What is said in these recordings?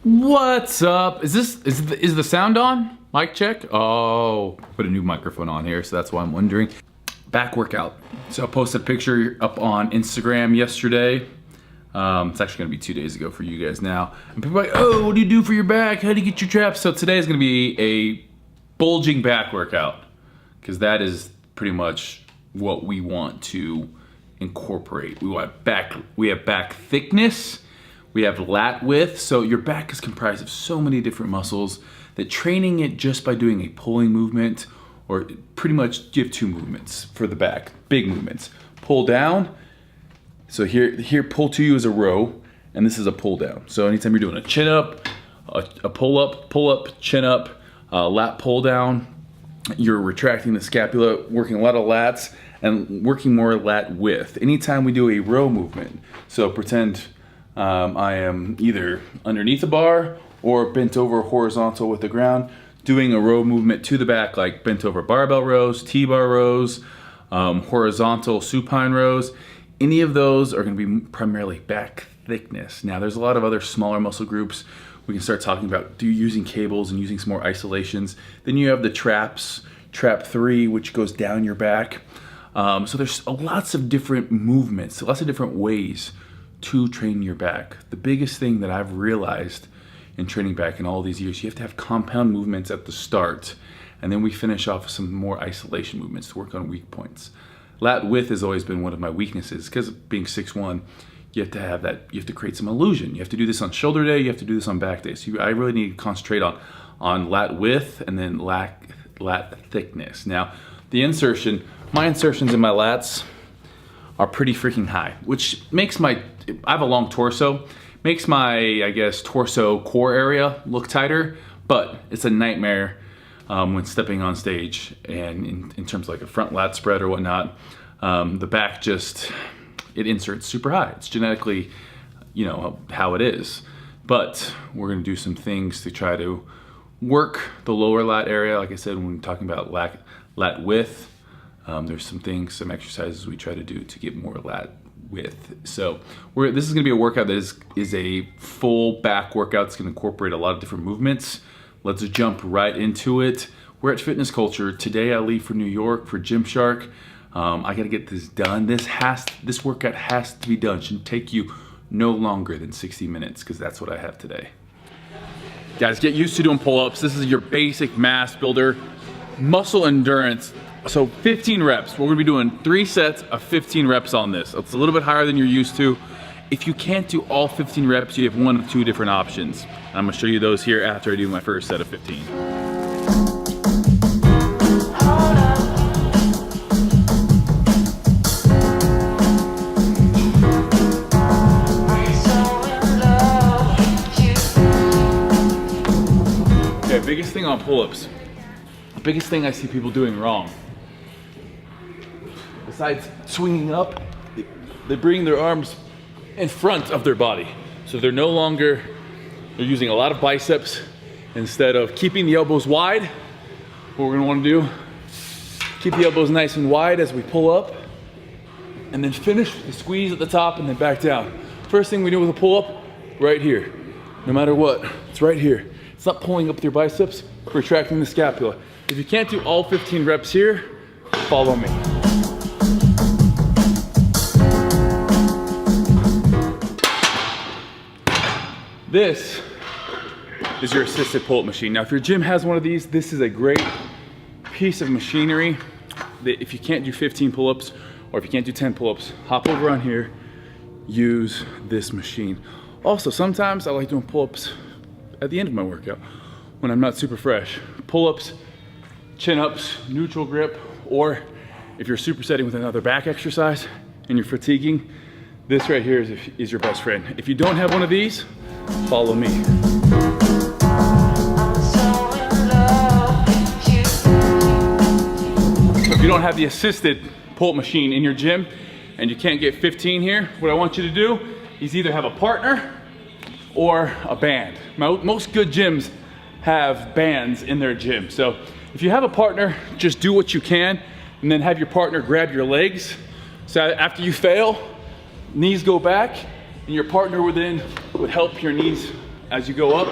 What's up? Is the sound on? Mic check? Oh, put a new microphone on here, so that's why I'm wondering. Back workout. So I posted a picture up on Instagram yesterday. It's actually gonna be 2 days ago for you guys now. And people are like, oh, what do you do for your back? How do you get your traps? So today is gonna be a bulging back workout, because that is pretty much what we want to incorporate. We have back thickness. We have lat width, so your back is comprised of so many different muscles that training it just by doing a pulling movement, or pretty much you have two movements for the back, big movements. Pull down, so here pull to you is a row, and this is a pull down. So anytime you're doing a chin up, a pull up, chin up, lat pull down, you're retracting the scapula, working a lot of lats, and working more lat width. Anytime we do a row movement, so pretend I am either underneath a bar or bent over horizontal with the ground, doing a row movement to the back, like bent over barbell rows, T-bar rows, horizontal supine rows. Any of those are going to be primarily back thickness. Now there's a lot of other smaller muscle groups we can start talking about using cables and using some more isolations. Then you have the traps, trap 3, which goes down your back. So there's lots of different movements, lots of different ways to train your back. The biggest thing that I've realized in training back in all these years, you have to have compound movements at the start, and then we finish off with some more isolation movements to work on weak points. Lat width has always been one of my weaknesses, because being 6'1", you have to have that, you have to create some illusion. You have to do this on shoulder day, you have to do this on back day. So I really need to concentrate on lat width and then lat thickness. Now, my insertions in my lats are pretty freaking high, which makes I have a long torso, makes my, I guess, torso core area look tighter, but it's a nightmare when stepping on stage, and in terms of like a front lat spread or whatnot. The back it inserts super high. It's genetically, how it is. But we're gonna do some things to try to work the lower lat area. Like I said, when we're talking about lat width, there's some exercises we try to do to get more lat width. So this is gonna be a workout that is a full back workout. It's gonna incorporate a lot of different movements. Let's jump right into it. We're at Fitness Culture. Today I leave for New York for Gymshark. I gotta get this done. This workout has to be done. It should take you no longer than 60 minutes, because that's what I have today. Guys, get used to doing pull-ups. This is your basic mass builder, muscle endurance. So 15 reps. We're gonna be doing 3 sets of 15 reps on this. It's a little bit higher than you're used to. If you can't do all 15 reps, you have one of 2 different options. And I'm gonna show you those here after I do my first set of 15. Okay, biggest thing on pull-ups. The biggest thing I see people doing wrong, besides swinging up, they bring their arms in front of their body. So they're using a lot of biceps instead of keeping the elbows wide. What we're gonna wanna do, keep the elbows nice and wide as we pull up, and then finish with the squeeze at the top and then back down. First thing we do with a pull-up, right here. No matter what, it's right here. It's not pulling up with your biceps, retracting the scapula. If you can't do all 15 reps here, follow me. This is your assisted pull-up machine. Now, if your gym has one of these, this is a great piece of machinery that if you can't do 15 pull-ups, or if you can't do 10 pull-ups, hop over on here, use this machine. Also, sometimes I like doing pull-ups at the end of my workout when I'm not super fresh. Pull-ups, chin-ups, neutral grip, or if you're supersetting with another back exercise and you're fatiguing, this right here is your best friend. If you don't have one of these, follow me. So if you don't have the assisted pull-up machine in your gym and you can't get 15 here, what I want you to do is either have a partner or a band. Most good gyms have bands in their gym. So if you have a partner, just do what you can and then have your partner grab your legs. So after you fail, knees go back, and your partner would help your knees as you go up,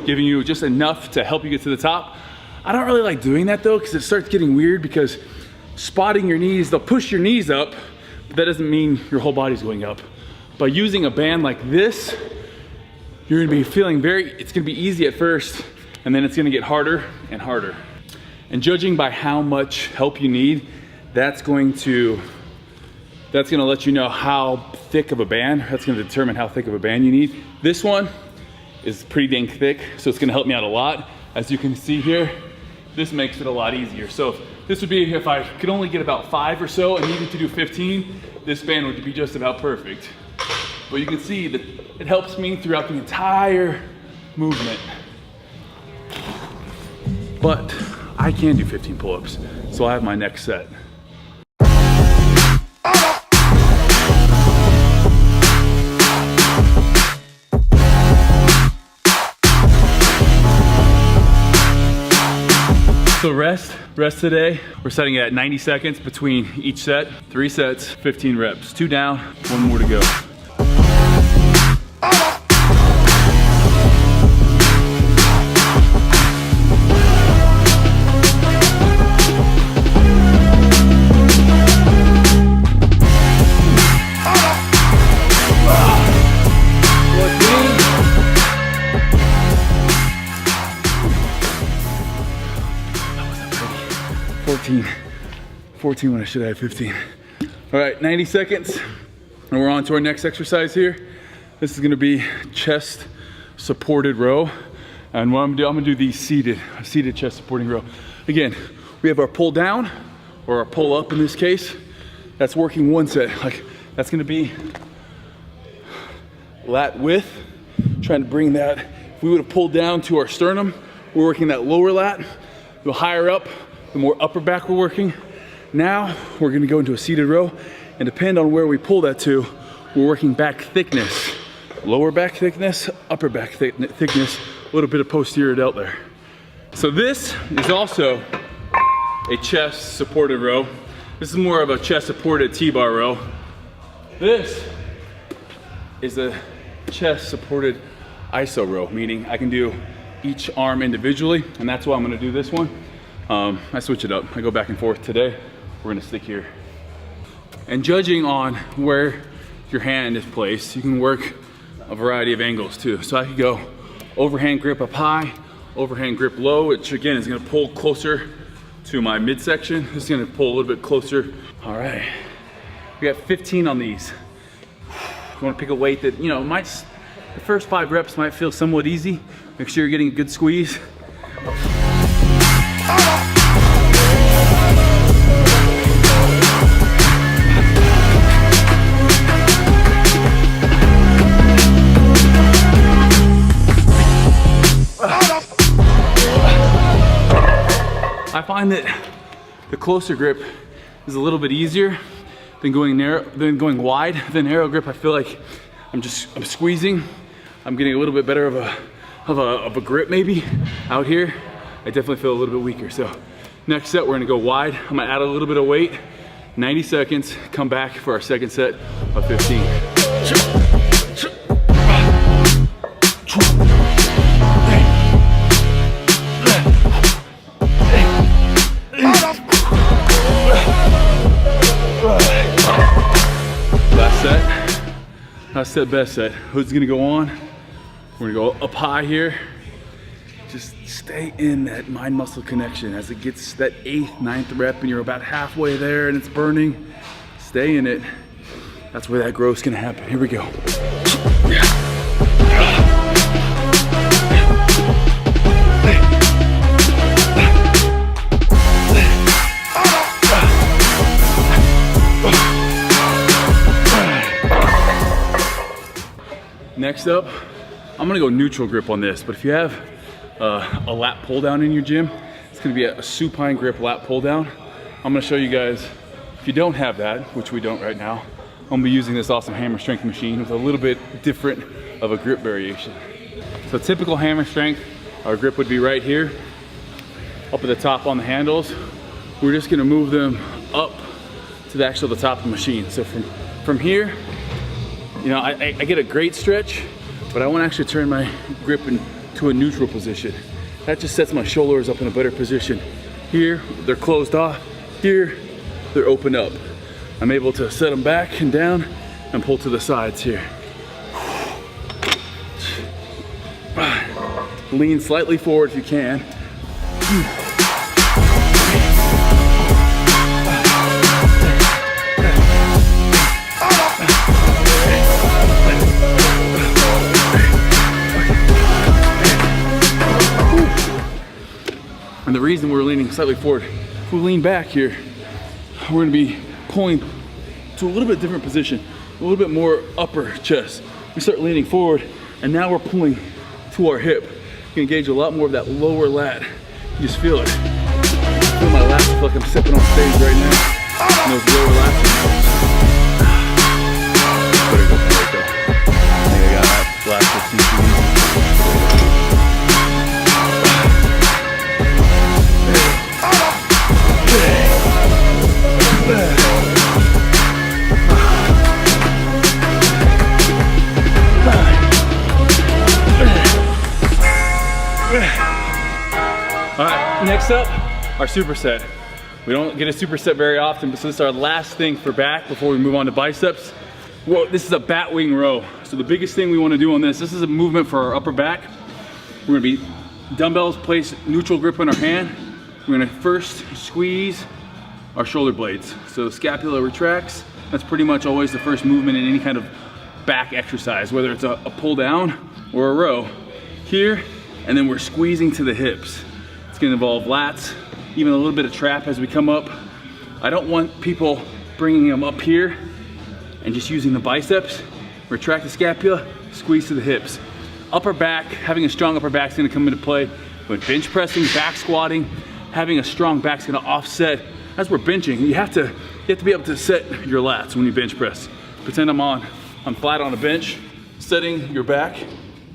giving you just enough to help you get to the top. I don't really like doing that though, because it starts getting weird, because spotting your knees, they'll push your knees up, but that doesn't mean your whole body's going up. By using a band like this, you're gonna be feeling it's gonna be easy at first, and then it's gonna get harder and harder. And judging by how much help you need, that's gonna let you know how thick of a band, that's gonna determine how thick of a band you need. This one is pretty dang thick, so it's gonna help me out a lot. As you can see here, this makes it a lot easier. So this would be if I could only get about 5 or so and needed to do 15, this band would be just about perfect. But you can see that it helps me throughout the entire movement. But I can do 15 pull-ups, so I have my next set. So rest today. We're setting it at 90 seconds between each set. 3 sets, 15 reps. 2 down, 1 more to go. That wasn't pretty. 14 when I should have had 15. All right, 90 seconds, and we're on to our next exercise here. This is gonna be chest supported row. And what I'm gonna do the seated chest supporting row. Again, we have our pull down, or our pull up in this case. That's working one set. Like, that's gonna be lat width, trying to bring that. If we would have pulled down to our sternum, we're working that lower lat. The higher up, the more upper back we're working. Now we're gonna go into a seated row, and depend on where we pull that to, we're working back thickness. Lower back thickness, upper back thickness, a little bit of posterior delt there. So this is also a chest supported row. This is more of a chest supported T-bar row. This is a chest supported iso row, meaning I can do each arm individually, and that's why I'm gonna do this one. I switch it up. I go back and forth. Today, we're gonna stick here. And judging on where your hand is placed, you can work a variety of angles too. So I could go overhand grip up high, overhand grip low, which again is gonna pull closer to my midsection. This is gonna pull a little bit closer. All right, we got 15 on these. You wanna pick a weight that, you know, the first 5 reps might feel somewhat easy. Make sure you're getting a good squeeze. I find that the closer grip is a little bit easier than going wide. The narrow grip, I feel like I'm squeezing. I'm getting a little bit better of a grip maybe. Out here, I definitely feel a little bit weaker. So next set, we're gonna go wide. I'm gonna add a little bit of weight, 90 seconds, come back for our second set of 15. Last set, best set. Hood's gonna go on. We're gonna go up high here. Just stay in that mind muscle connection. As it gets that 8th, 9th rep and you're about halfway there and it's burning, stay in it. That's where that growth's gonna happen. Here we go. Next up, I'm gonna go neutral grip on this, but if you have a lat pull down in your gym, it's gonna be a supine grip lat pull down. I'm gonna show you guys, if you don't have that, which we don't right now, I'm gonna be using this awesome hammer strength machine with a little bit different of a grip variation. So typical hammer strength, our grip would be right here, up at the top on the handles. We're just gonna move them up to the top of the machine. So from here, you know, I get a great stretch, but I want to actually turn my grip into a neutral position. That just sets my shoulders up in a better position. Here, they're closed off. Here, they're open up. I'm able to set them back and down and pull to the sides here. Lean slightly forward if you can. And the reason we're leaning slightly forward, if we lean back here, we're gonna be pulling to a little bit different position, a little bit more upper chest. We start leaning forward, and now we're pulling to our hip. You can engage a lot more of that lower lat. You just feel it. I feel my lats, I feel like I'm stepping on stage right now. And those lower lats. Better go for it though. I think I got that last 15 feet. All right, next up, our superset. We don't get a superset very often, but so this is our last thing for back before we move on to biceps. Well, this is a bat wing row. So the biggest thing we want to do on this is a movement for our upper back. We're gonna be dumbbells placed neutral grip on our hand. We're gonna first squeeze our shoulder blades. So the scapula retracts. That's pretty much always the first movement in any kind of back exercise, whether it's a pull down or a row. Here, and then we're squeezing to the hips. It's gonna involve lats, even a little bit of trap as we come up. I don't want people bringing them up here and just using the biceps. Retract the scapula, squeeze to the hips. Upper back, having a strong upper back is gonna come into play when bench pressing, back squatting. Having a strong back is gonna offset. As we're benching, you have to be able to set your lats when you bench press. Pretend I'm flat on a bench, setting your back,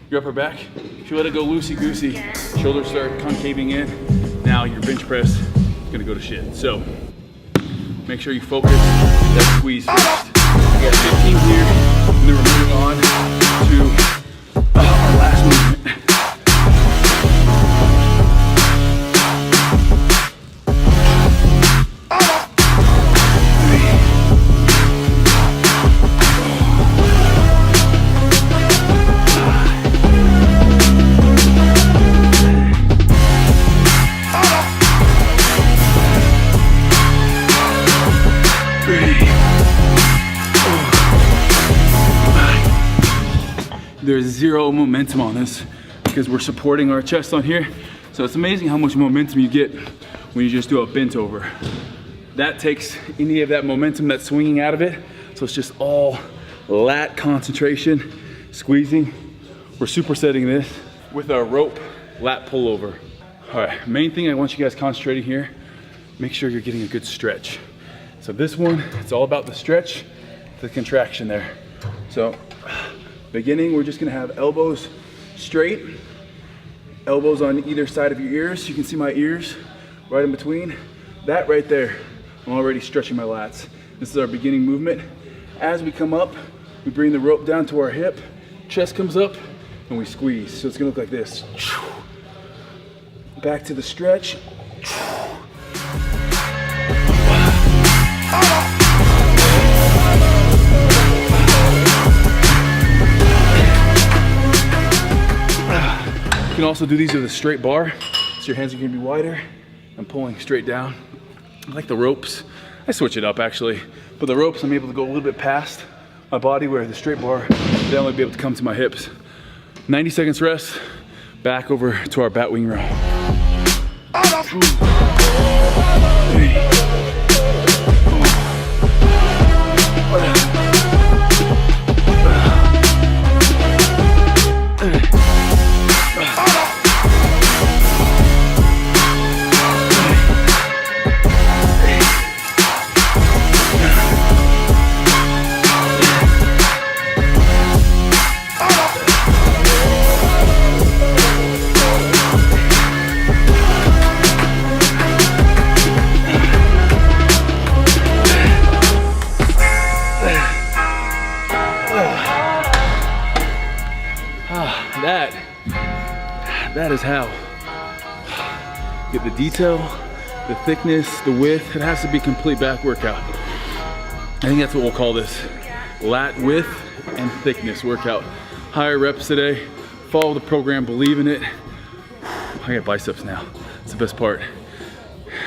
your upper back. If you let it go loosey-goosey, shoulders start concaving in, now your bench press is gonna go to shit. So, make sure you focus that squeeze first. We got 15 here, and then we're moving on to our last movement. There's zero momentum on this because we're supporting our chest on here. So it's amazing how much momentum you get when you just do a bent over. That takes any of that momentum that's swinging out of it. So it's just all lat concentration, squeezing. We're supersetting this with our rope lat pullover. All right, main thing I want you guys concentrating here, make sure you're getting a good stretch. So this one, it's all about the stretch, the contraction there. So beginning, we're just gonna have elbows straight, elbows on either side of your ears. You can see my ears right in between. That right there, I'm already stretching my lats. This is our beginning movement. As we come up, we bring the rope down to our hip, chest comes up, and we squeeze. So it's gonna look like this. Back to the stretch. You can also do these with a straight bar, so your hands are gonna be wider. I'm pulling straight down. I like the ropes. I switch it up actually, but the ropes I'm able to go a little bit past my body, where the straight bar, then I'll be able to come to my hips. 90 seconds rest, back over to our bat wing row. is how. Get the detail, the thickness, the width. It has to be complete back workout. I think that's what we'll call this. Lat width and thickness workout. Higher reps today. Follow the program, believe in it. I got biceps now. It's the best part.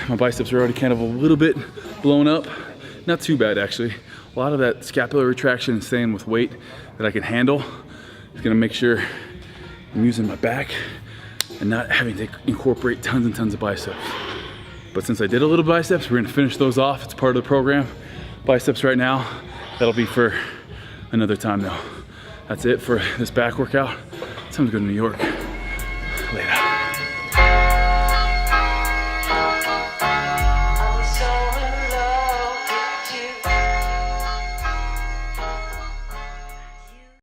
My biceps are already kind of a little bit blown up. Not too bad actually. A lot of that scapular retraction and staying with weight that I can handle is gonna make sure I'm using my back and not having to incorporate tons and tons of biceps. But since I did a little biceps, we're gonna finish those off. It's part of the program. Biceps right now, that'll be for another time though. That's it for this back workout. It's time to go to New York. Later.